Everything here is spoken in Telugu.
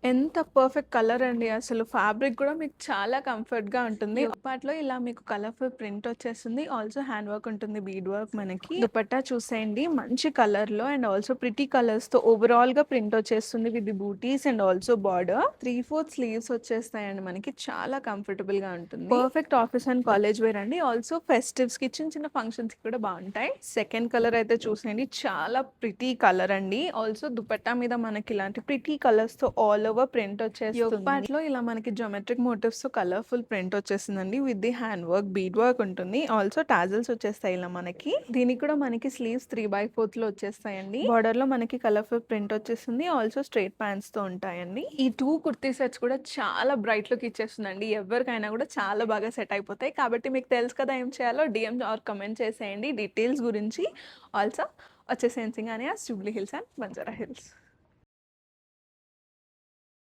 ఎంత పర్ఫెక్ట్ కలర్ అండి. అసలు ఫ్యాబ్రిక్ కూడా మీకు చాలా కంఫర్ట్‌గా ఉంటుంది. యోగపాట్లో ఇలా మీకు కలర్‌ఫుల్ ప్రింట్ వచ్చేస్తుంది. ఆల్సో హ్యాండ్ వర్క్ ఉంటుంది. బీడ్ వర్క్ మనకి. దుపట్టా చూసేయండి మంచి కలర్‌లో అండ్ ఆల్సో ప్రిటీ కలర్స్‌తో ఓవరాల్‌గా ప్రింట్ వచ్చేస్తుంది with the buttis and also border. 3/4 sleeves వచ్చేస్తాయండి మనకి. చాలా కంఫర్టబుల్‌గా ఉంటుంది. Perfect office and college wear అండి. ఆల్సో ఫెస్టివ్స్‌కి చిన్న చిన్న ఫంక్షన్స్‌కి కూడా బాగుంటాయి. సెకండ్ కలర్ అయితే చూసేయండి చాలా ప్రిటీ కలర్ అండి. ఆల్సో దుపట్టా మీద మనకి ఇలాంటి ప్రిటీ కలర్స్‌తో ఆల్ ఓవర్ ప్రింట్ వచ్చేస్తుంది. యోగ్ పార్ట్‌లో ఇలా మనకి జియోమెట్రిక్ మోటివ్స్‌తో కలర్‌ఫుల్ ప్రింట్ వచ్చేసిందండి. With the hand work, bead work ఉంటుంది. ఆల్సో టాజిల్స్ వచ్చేస్తాయి ఇలా మనకి. దీనికి కూడా మనకి స్లీవ్స్ 3/4లో వచ్చేస్తాయండి. బార్డర్ లో మనకి కలర్ఫుల్ ప్రింట్ వచ్చేస్తుంది. ఆల్సో స్ట్రైట్ ప్యాంట్స్ తో ఉంటాయండి. ఈ 2 కుర్తీ సెట్స్ కూడా చాలా బ్రైట్ లుక్ ఇచ్చేస్తుందండి. ఎవరికైనా కూడా చాలా బాగా సెట్ అయిపోతాయి. కాబట్టి మీకు తెలుసు కదా ఏం చేయాలో, DM ఆర్ కమెంట్ చేసేయండి డీటెయిల్స్ గురించి. ఆల్సో వచ్చేసేయండి Singhania, Jubilee hills and Banjara hills.